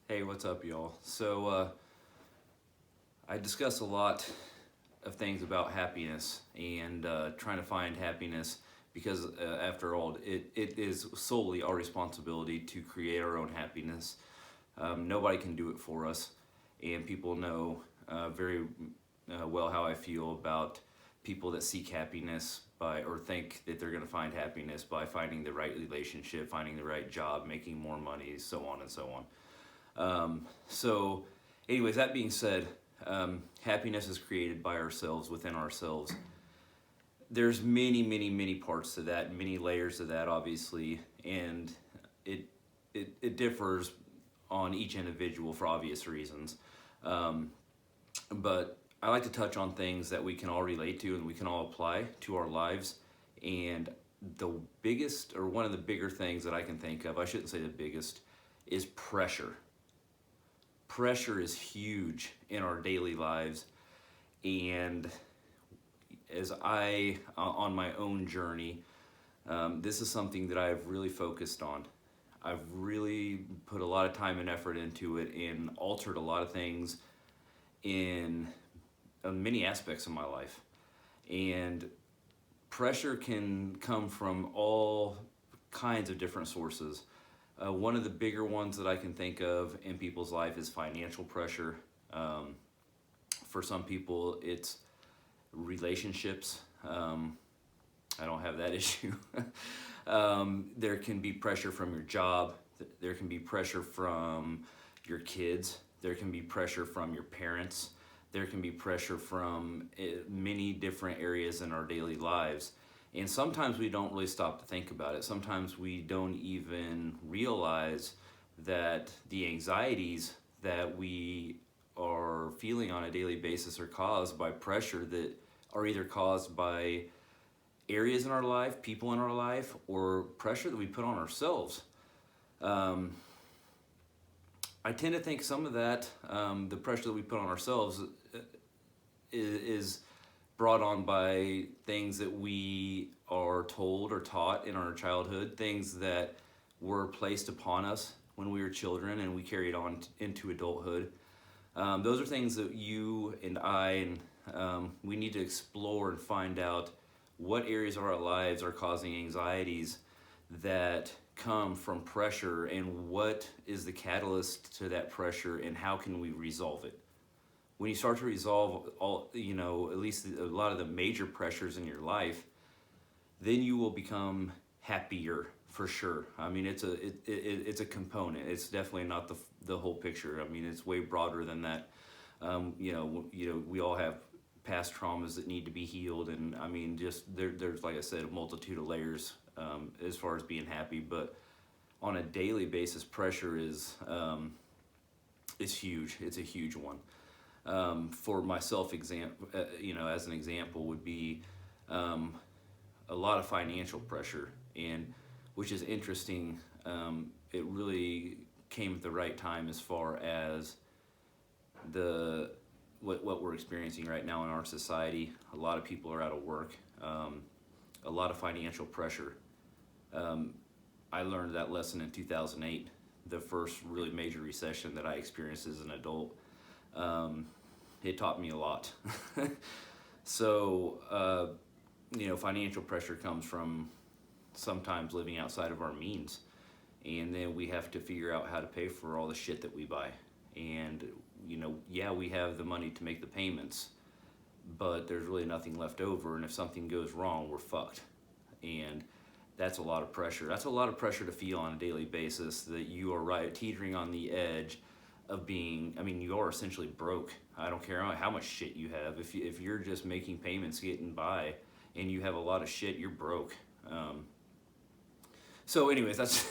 Hey, what's up, y'all? I discuss a lot of things about happiness and trying to find happiness because, after all, it is solely our responsibility to create our own happiness. Nobody can do it for us, and people know very well how I feel about people that seek happiness by or think that they're going to find happiness by finding the right relationship, finding the right job, making more money, so on and so on. Anyways, that being said, happiness is created by ourselves, within ourselves. There's many parts to that, many layers to that, obviously, and it it differs on each individual for obvious reasons. Um, but I like to touch on things that we can all relate to and we can all apply to our lives. And the biggest, or one of the bigger things that I can think of, I shouldn't say the biggest, is pressure. Pressure is huge in our daily lives, and as on my own journey, this is something that I've really focused on. I've really put a lot of time and effort into it and altered a lot of things in many aspects of my life. And pressure can come from all kinds of different sources. One of the bigger ones that I can think of in people's life is financial pressure. Um, for some people, it's relationships. I don't have that issue. There can be pressure from your job. There can be pressure from your kids. There can be pressure from your parents. There can be pressure from many different areas in our daily lives. And sometimes we don't really stop to think about it. Sometimes we don't even realize that the anxieties that we are feeling on a daily basis are caused by pressure that are either caused by areas in our life, people in our life, or pressure that we put on ourselves. Um, I tend to think some of that, the pressure that we put on ourselves, is brought on by things that we are told or taught in our childhood, things that were placed upon us when we were children and we carried on into adulthood. Those are things that you and I and we need to explore and find out what areas of our lives are causing anxieties that come from pressure, and what is the catalyst to that pressure, and how can we resolve it. When you start to resolve all, at least a lot of the major pressures in your life, then you will become happier for sure. I mean, it's a component. It's definitely not the whole picture. I mean, it's way broader than that. We all have past traumas that need to be healed, and I mean, just there's, like I said, a multitude of layers as far as being happy. But on a daily basis, pressure is huge. It's a huge one. For myself, as an example, would be a lot of financial pressure, and which is interesting. It really came at the right time as far as the what we're experiencing right now in our society. A lot of people are out of work. A lot of financial pressure. I learned that lesson in 2008, the first really major recession that I experienced as an adult. It taught me a lot. So, financial pressure comes from sometimes living outside of our means. And then we have to figure out how to pay for all the shit that we buy. And, yeah, we have the money to make the payments, but there's really nothing left over. And if something goes wrong, we're fucked. And that's a lot of pressure. That's a lot of pressure to feel on a daily basis, that you are right, teetering on the edge of being, I mean, you are essentially broke. I don't care how much shit you have. If you're just making payments, getting by, and you have a lot of shit, you're broke. So, anyways, that's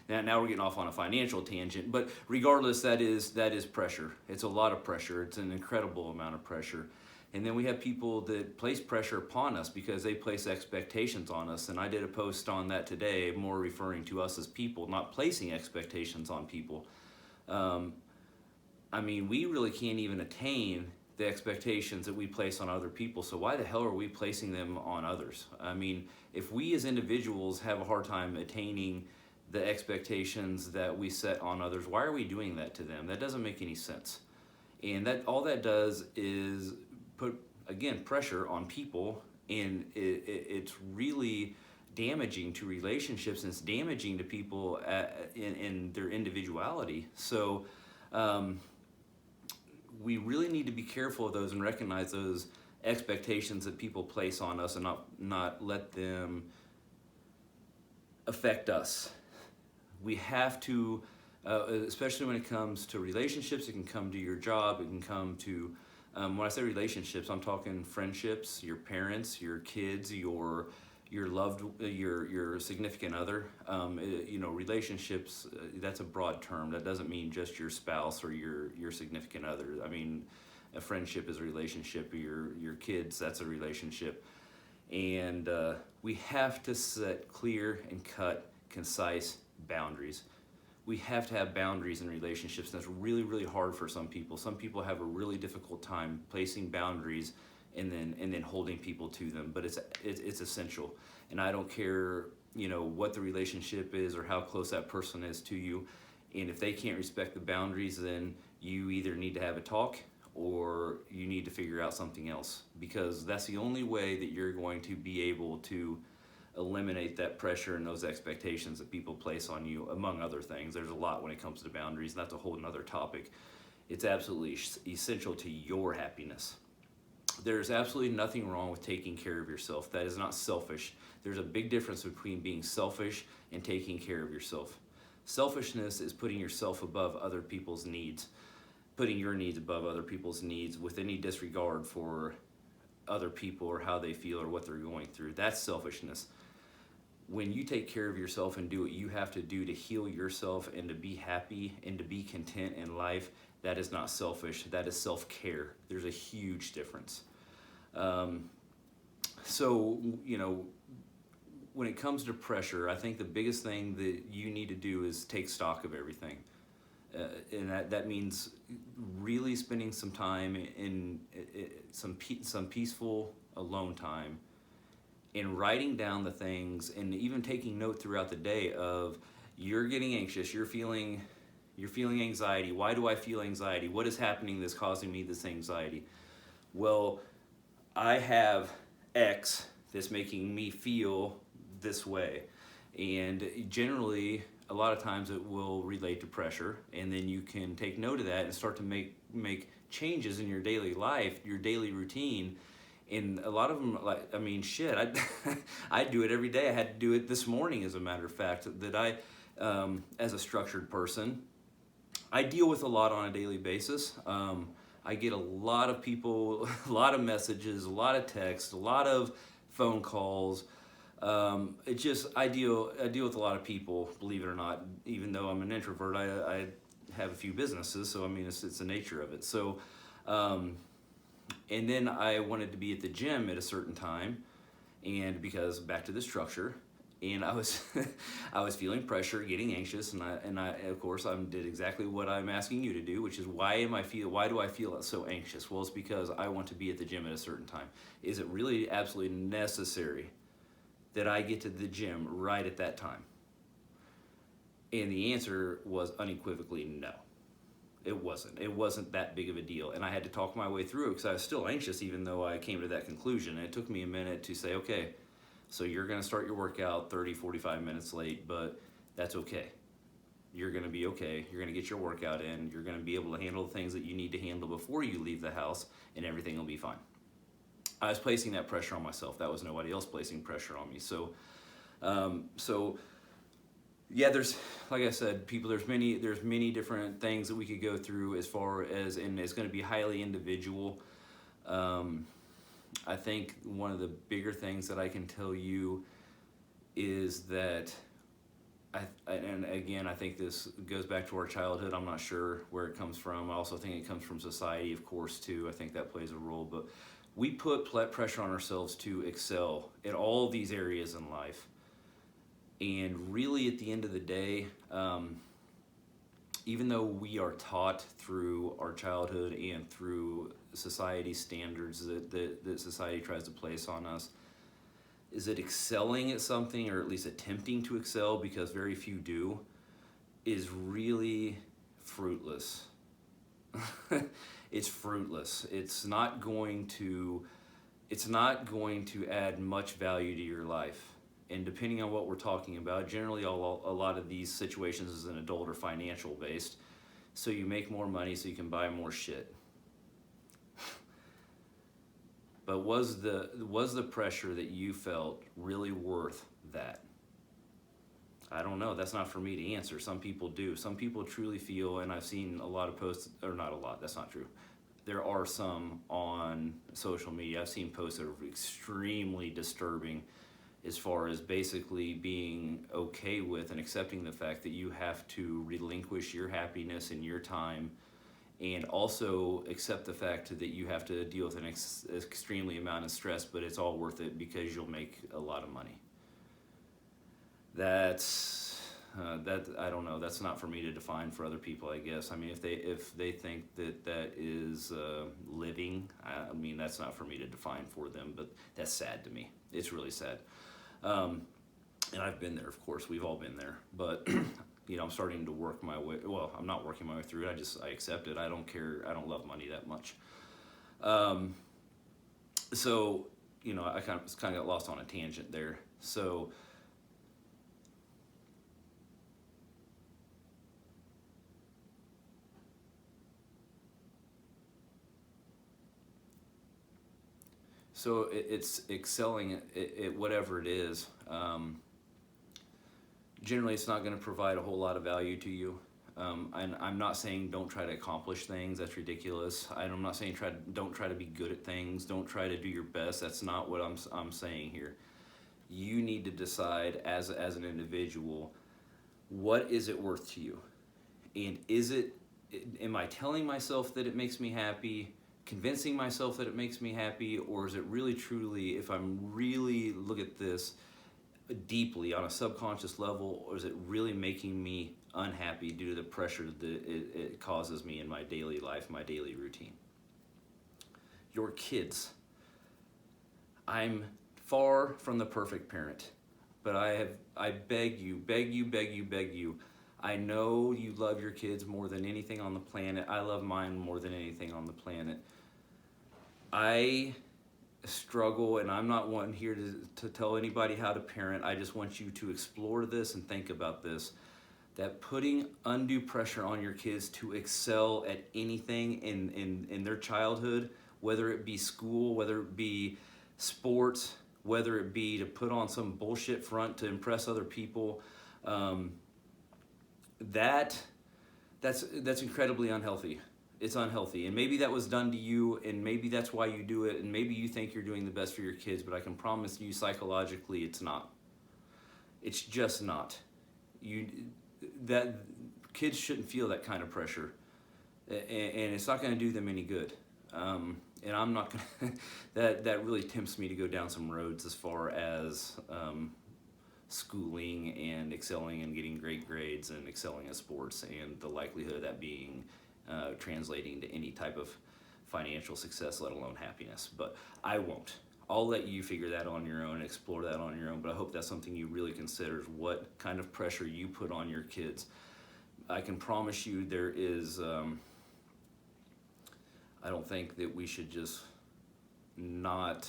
now we're getting off on a financial tangent. But regardless, that is pressure. It's a lot of pressure. It's an incredible amount of pressure. And then we have people that place pressure upon us because they place expectations on us. And I did a post on that today, more referring to us as people, not placing expectations on people. I mean, we really can't even attain the expectations that we place on other people. So why the hell are we placing them on others? I mean, if we as individuals have a hard time attaining the expectations that we set on others. Why are we doing that to them? That doesn't make any sense. And that all that does is put, again, pressure on people, and it's really damaging to relationships, and it's damaging to people in their individuality. So we really need to be careful of those and recognize those expectations that people place on us, and not let them affect us. We have to, especially when it comes to relationships. It can come to your job, it can come to, when I say relationships, I'm talking friendships, your parents, your kids, your significant other. Relationships, that's a broad term. That doesn't mean just your spouse or your significant other. I mean, a friendship is a relationship. Your kids, that's a relationship. And we have to set clear and cut, concise boundaries. We have to have boundaries in relationships. That's really, really hard for some people. Some people have a really difficult time placing boundaries and then holding people to them. But it's essential. And I don't care, what the relationship is or how close that person is to you. And if they can't respect the boundaries, then you either need to have a talk or you need to figure out something else, because that's the only way that you're going to be able to eliminate that pressure and those expectations that people place on you, among other things. There's a lot when it comes to boundaries, and that's a whole nother topic. It's absolutely essential to your happiness. There's absolutely nothing wrong with taking care of yourself. That is not selfish. There's a big difference between being selfish and taking care of yourself. Selfishness is putting yourself above other people's needs, putting your needs above other people's needs with any disregard for other people or how they feel or what they're going through. That's selfishness. When you take care of yourself and do what you have to do to heal yourself and to be happy and to be content in life, that is not selfish. That is self-care. There's a huge difference. When it comes to pressure, I think the biggest thing that you need to do is take stock of everything. And that means really spending some time in some peaceful alone time, and writing down the things, and even taking note throughout the day of, you're getting anxious, you're feeling anxiety. Why do I feel anxiety? What is happening that's causing me this anxiety? Well, I have X that's making me feel this way. And generally, a lot of times it will relate to pressure, and then you can take note of that and start to make changes in your daily life, your daily routine. And a lot of them, I do it every day. I had to do it this morning, as a matter of fact, that I, as a structured person, I deal with a lot on a daily basis. I get a lot of people, a lot of messages, a lot of texts, a lot of phone calls. I deal with a lot of people, believe it or not. Even though I'm an introvert, I have a few businesses, so it's the nature of it. So, and then I wanted to be at the gym at a certain time, and because back to the structure, and I was I was feeling pressure, getting anxious, and I of course did exactly what I'm asking you to do, which is why do I feel so anxious? Well, it's because I want to be at the gym at a certain time. Is it really absolutely necessary that I get to the gym right at that time? And the answer was unequivocally no. It wasn't. It wasn't that big of a deal. And I had to talk my way through it because I was still anxious, even though I came to that conclusion. And it took me a minute to say, okay, so you're going to start your workout 30, 45 minutes late, but that's okay. You're going to be okay. You're going to get your workout in. You're going to be able to handle the things that you need to handle before you leave the house, and everything will be fine. I was placing that pressure on myself. That was nobody else placing pressure on me. Yeah, there's, like I said, there's many different things that we could go through as far as, and it's going to be highly individual. I think one of the bigger things that I can tell you is that, and again, I think this goes back to our childhood. I'm not sure where it comes from. I also think it comes from society, of course, too. I think that plays a role, but we put pressure on ourselves to excel in all these areas in life. And really, at the end of the day, even though we are taught through our childhood and through society standards that society tries to place on us, Is it excelling at something, or at least attempting to excel, because very few do, is really fruitless. It's fruitless. It's not going to add much value to your life. And depending on what we're talking about, generally a lot of these situations as an adult are financial based. So you make more money so you can buy more shit. But was the pressure that you felt really worth that? I don't know. That's not for me to answer. Some people do. Some people truly feel, and I've seen a lot of posts, or not a lot, that's not true. There are some on social media. I've seen posts that are extremely disturbing as far as basically being okay with and accepting the fact that you have to relinquish your happiness and your time, and also accept the fact that you have to deal with an extremely amount of stress, but it's all worth it because you'll make a lot of money. That I don't know. That's not for me to define for other people, I guess. I mean, if they think that is living, I mean, that's not for me to define for them. But that's sad to me. It's really sad. And I've been there, of course. We've all been there. But I'm starting to work my way. Well, I'm not working my way through it. I accept it. I don't care. I don't love money that much. So I kind of got lost on a tangent there. So. So it's excelling at whatever it is. Generally, it's not going to provide a whole lot of value to you. And I'm not saying don't try to accomplish things. That's ridiculous. I'm not saying don't try to be good at things. Don't try to do your best. That's not what I'm saying here. You need to decide as an individual, what is it worth to you, and am I telling myself that it makes me happy? Convincing myself that it makes me happy, or is it really truly, if I'm really look at this deeply on a subconscious level, or is it really making me unhappy due to the pressure that it causes me in my daily life, my daily routine? Your kids. I'm far from the perfect parent, but I beg you. I know you love your kids more than anything on the planet. I love mine more than anything on the planet. I struggle, and I'm not one here to tell anybody how to parent. I just want you to explore this and think about this, that putting undue pressure on your kids to excel at anything in their childhood, whether it be school, whether it be sports, whether it be to put on some bullshit front to impress other people, that's incredibly unhealthy. It's unhealthy, and maybe that was done to you, and maybe that's why you do it, and maybe you think you're doing the best for your kids, but I can promise you psychologically it's not. It's just not. That kids shouldn't feel that kind of pressure, and it's not going to do them any good. And I'm not going to, that really tempts me to go down some roads as far as schooling and excelling and getting great grades and excelling at sports, and the likelihood of that being translating to any type of financial success, let alone happiness. But I won't. I'll let you figure that on your own, explore that on your own, but I hope that's something you really consider, what kind of pressure you put on your kids. I can promise you there is, I don't think that we should just not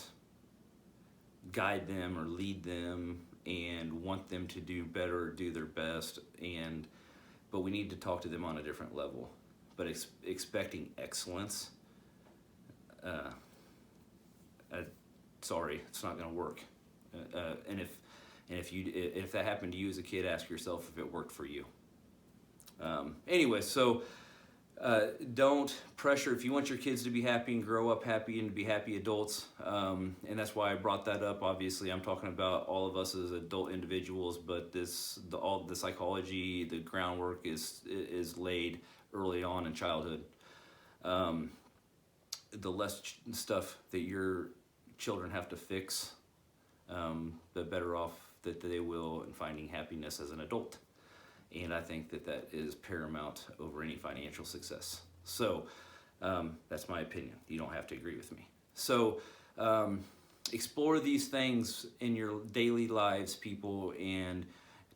guide them or lead them and want them to do better or do their best, but we need to talk to them on a different level. But expecting excellence, sorry, it's not going to work. And if that happened to you as a kid, ask yourself if it worked for you. Anyway, so don't pressure. If you want your kids to be happy and grow up happy and to be happy adults, and that's why I brought that up. Obviously, I'm talking about all of us as adult individuals, but all the psychology, the groundwork is laid early on in childhood. The less stuff that your children have to fix, the better off that they will in finding happiness as an adult. And I think that is paramount over any financial success. So that's my opinion. You don't have to agree with me. So explore these things in your daily lives, people, and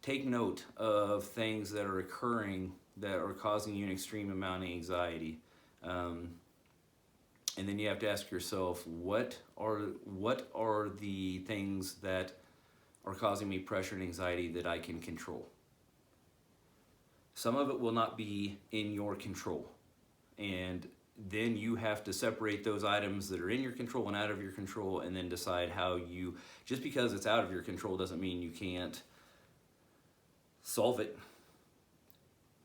take note of things that are occurring that are causing you an extreme amount of anxiety. Um, and then you have to ask yourself, what are the things that are causing me pressure and anxiety that I can control? Some of it will not be in your control, and then you have to separate those items that are in your control and out of your control, and then decide how you, just because it's out of your control doesn't mean you can't solve it.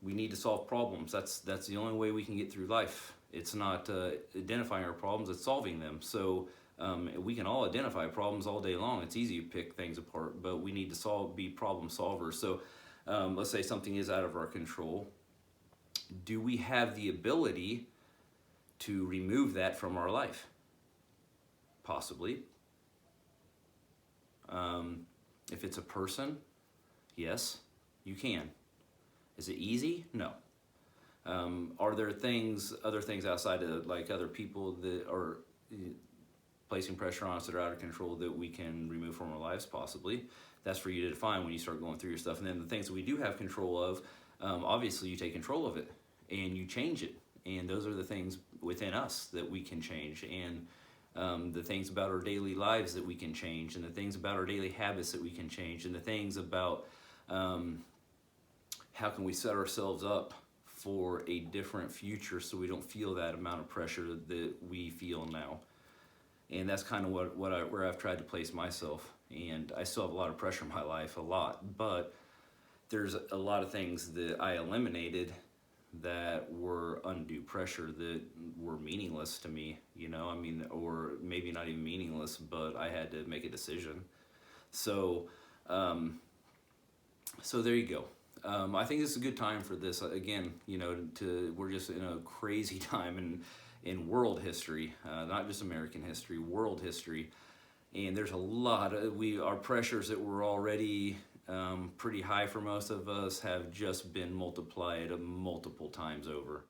We need to solve problems. That's the only way we can get through life. It's not identifying our problems, it's solving them. So we can all identify problems all day long. It's easy to pick things apart, but we need to be problem solvers. So let's say something is out of our control. Do we have the ability to remove that from our life? Possibly. If it's a person, yes, you can. Is it easy? No. Are there other things outside of, like, other people that are placing pressure on us that are out of control that we can remove from our lives? Possibly. That's for you to define when you start going through your stuff. And then the things that we do have control of, obviously you take control of it and you change it. And those are the things within us that we can change. And the things about our daily lives that we can change, and the things about our daily habits that we can change, and the things about how can we set ourselves up for a different future so we don't feel that amount of pressure that we feel now. And that's kind of where I've tried to place myself. And I still have a lot of pressure in my life, a lot, but there's a lot of things that I eliminated that were undue pressure, that were meaningless to me, I mean, or maybe not even meaningless, but I had to make a decision. So so there you go. I think this is a good time for this. Again, we're just in a crazy time in world history, not just American history, world history. And there's a lot of, our pressures that were already pretty high for most of us have just been multiplied multiple times over.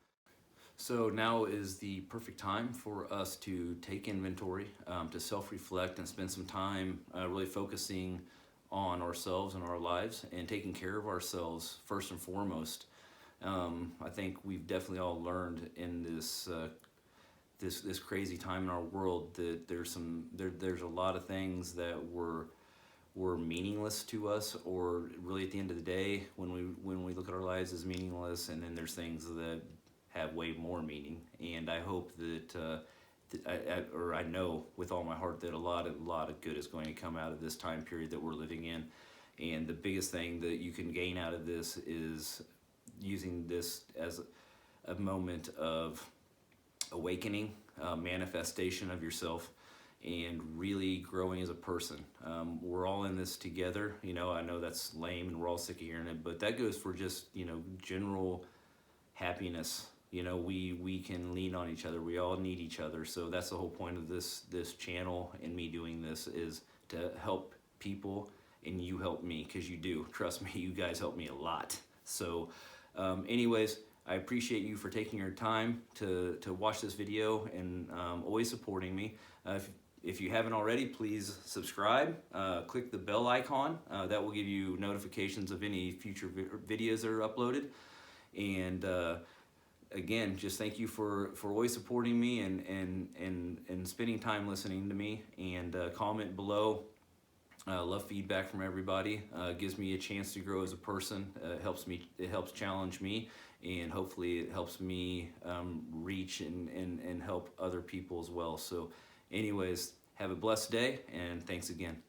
So now is the perfect time for us to take inventory, to self-reflect and spend some time really focusing on ourselves and our lives and taking care of ourselves first and foremost. I think we've definitely all learned in this crazy time in our world that there's a lot of things that were meaningless to us, or really at the end of the day when we look at our lives as meaningless, and then there's things that have way more meaning. And I hope that I know with all my heart that a lot of good is going to come out of this time period that we're living in. And the biggest thing that you can gain out of this is using this as a moment of awakening, manifestation of yourself, and really growing as a person. We're all in this together. I know that's lame and we're all sick of hearing it, but that goes for just, general happiness. We can lean on each other. We all need each other. So that's the whole point of this channel and me doing this, is to help people, and you help me, because you do. Trust me, you guys help me a lot. So anyways, I appreciate you for taking your time to watch this video, and always supporting me. If you haven't already, please subscribe. Click the bell icon. That will give you notifications of any future videos that are uploaded. And again, just thank you for always supporting me and spending time listening to me. And comment below. Love feedback from everybody. Gives me a chance to grow as a person. It helps challenge me, and hopefully it helps me reach and help other people as well. So anyways, have a blessed day, and thanks again.